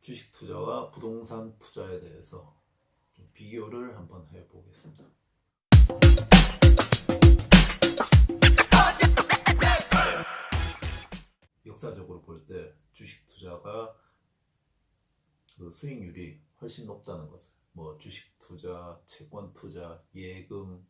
주식 투자와 부동산 투자에 대해서 좀 비교를 한번 해보겠습니다. 역사적으로 볼 때 주식 투자가 그 수익률이 훨씬 높다는 것을, 뭐 주식 투자, 채권 투자, 예금,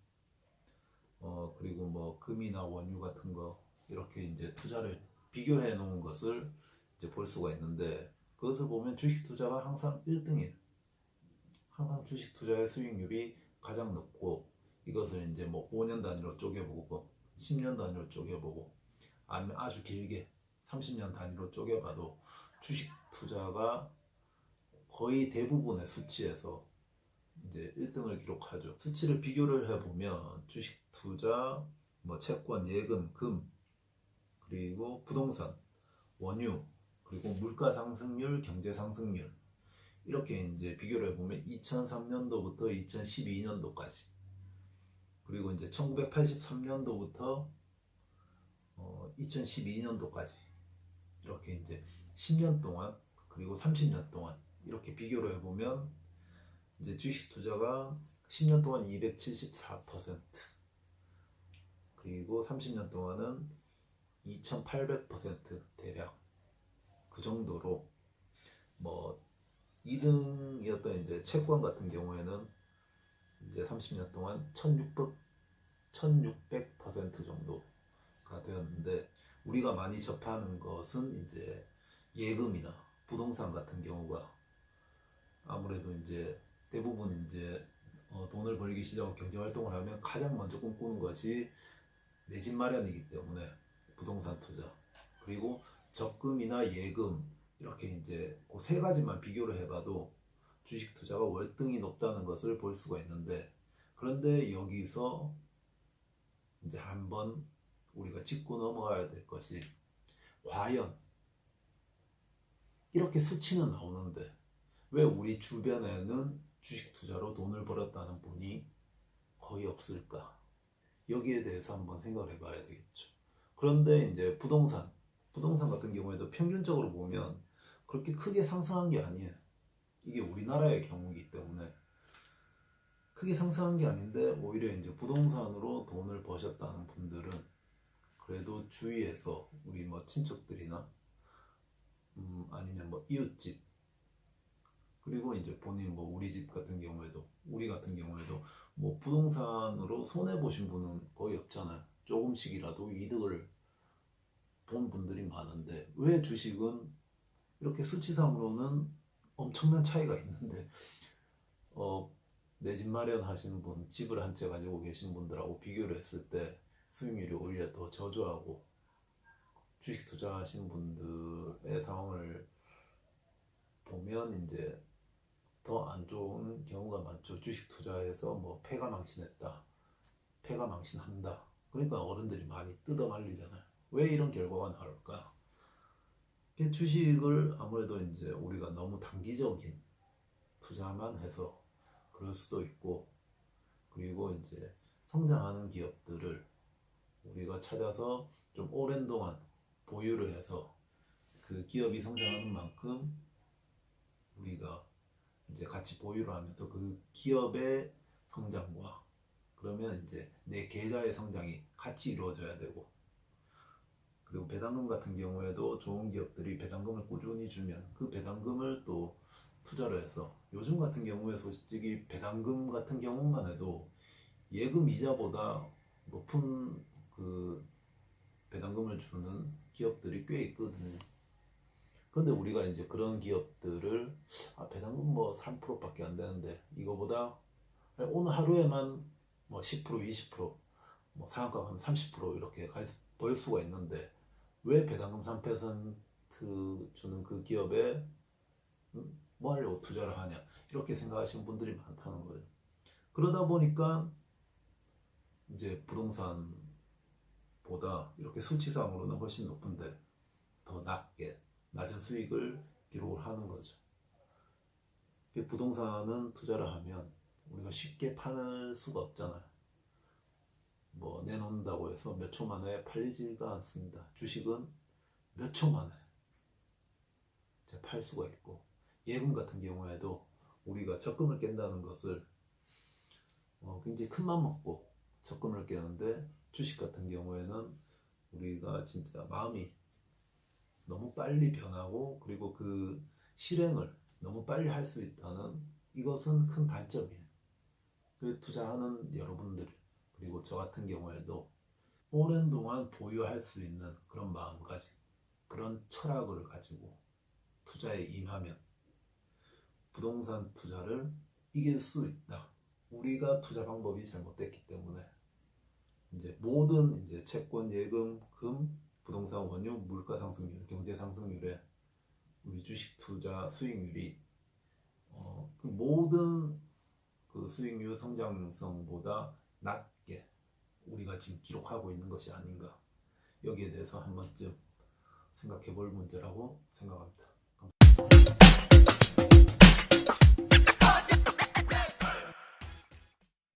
그리고 뭐 금이나 원유 같은 거 이렇게 이제 투자를 비교해 놓은 것을 이제 볼 수가 있는데, 그것을 보면 주식 투자가 항상 1등이에요. 항상 주식 투자의 수익률이 가장 높고, 이것을 이제 뭐 5년 단위로 쪼개보고 10년 단위로 쪼개보고 아니면 아주 길게 30년 단위로 쪼개봐도 주식 투자가 거의 대부분의 수치에서 이제 1등을 기록하죠. 수치를 비교를 해보면 주식 투자, 뭐 채권, 예금, 금, 그리고 부동산, 원유, 그리고 물가 상승률, 경제 상승률, 이렇게 이제 비교를 해보면 2003년도부터 2012년도까지, 그리고 이제 1983년도부터 2012년도까지 이렇게 이제 10년 동안, 그리고 30년 동안 이렇게 비교를 해보면 이제 주식 투자가 10년 동안 274%, 그리고 30년 동안은 2800% 대략 그 정도로, 뭐 2등이었던 이제 채권 같은 경우에는 이제 30년 동안 1600% 정도가 되었는데, 우리가 많이 접하는 것은 이제 예금이나 부동산 같은 경우가 아무래도 이제 대부분 이제 돈을 벌기 시작하고 경제 활동을 하면 가장 먼저 꿈꾸는 것이 내 집 마련이기 때문에 부동산 투자, 그리고 적금이나 예금, 이렇게 이제 그 세 가지만 비교를 해봐도 주식 투자가 월등히 높다는 것을 볼 수가 있는데, 그런데 여기서 이제 한번 우리가 짚고 넘어가야 될 것이, 과연 이렇게 수치는 나오는데 왜 우리 주변에는 주식 투자로 돈을 벌었다는 분이 거의 없을까? 여기에 대해서 한번 생각을 해봐야 되겠죠. 그런데 이제 부동산 같은 경우에도 평균적으로 보면 그렇게 크게 상승한 게 아니에요. 이게 우리나라의 경우이기 때문에 크게 상승한 게 아닌데, 오히려 이제 부동산으로 돈을 버셨다는 분들은 그래도 주위에서 우리 뭐 친척들이나 아니면 뭐 이웃집, 그리고 이제 본인 뭐 우리 집 같은 경우에도, 우리 같은 경우에도 뭐 부동산으로 손해 보신 분은 거의 없잖아요. 조금씩이라도 이득을 본 분들이 많은데, 왜 주식은 이렇게 수치상으로는 엄청난 차이가 있는데 내 집 마련하시는 분, 집을 한 채 가지고 계신 분들하고 비교를 했을 때 수익률이 오히려 더 저조하고, 주식 투자하신 분들의 상황을 보면 이제 더 안 좋은 경우가 많죠. 주식 투자해서 뭐 패가 망신했다, 패가 망신한다, 그러니까 어른들이 많이 뜯어 말리잖아요. 왜 이런 결과가 나올까? 주식을 아무래도 이제 우리가 너무 단기적인 투자만 해서 그럴 수도 있고, 그리고 이제 성장하는 기업들을 우리가 찾아서 좀 오랜 동안 보유를 해서 그 기업이 성장하는 만큼 우리가 이제 같이 보유를 하면서 그 기업의 성장과, 그러면 이제 내 계좌의 성장이 같이 이루어져야 되고, 그리고 배당금 같은 경우에도 좋은 기업들이 배당금을 꾸준히 주면 그 배당금을 또 투자를 해서, 요즘 같은 경우에 솔직히 배당금 같은 경우만 해도 예금 이자보다 높은 그 배당금을 주는 기업들이 꽤 있거든요. 그런데 우리가 이제 그런 기업들을 배당금 뭐 3%밖에 안 되는데 이거보다 오늘 하루에만 뭐 10%, 20%, 뭐 상한가 가면 30% 이렇게 벌 수가 있는데, 왜 배당금 3% 주는 그 기업에 뭐 하려고 투자를 하냐, 이렇게 생각하시는 분들이 많다는 거예요. 그러다 보니까 이제 부동산보다 이렇게 수치상으로는 훨씬 높은데 더 낮은 수익을 기록을 하는 거죠. 부동산은 투자를 하면 우리가 쉽게 팔 수가 없잖아요. 뭐 내놓는다고 해서 몇 초 만에 팔리지가 않습니다. 주식은 몇 초 만에 팔 수가 있고, 예금 같은 경우에도 우리가 적금을 깬다는 것을 굉장히 큰 맘 먹고 적금을 깨는데, 주식 같은 경우에는 우리가 진짜 마음이 너무 빨리 변하고 그리고 그 실행을 너무 빨리 할 수 있다는, 이것은 큰 단점이에요. 그 투자하는 여러분들, 그리고 저 같은 경우에도 오랜 동안 보유할 수 있는 그런 마음가짐, 그런 철학을 가지고 투자에 임하면 부동산 투자를 이길 수 있다. 우리가 투자 방법이 잘못됐기 때문에 이제 모든 이제 채권, 예금, 금, 부동산 원유, 물가 상승률, 경제 상승률에 우리 주식 투자 수익률이 그 모든 그 수익률 성장성보다 낮게 우리가 지금 기록하고 있는 것이 아닌가, 여기에 대해서 한 번쯤 생각해 볼 문제라고 생각합니다.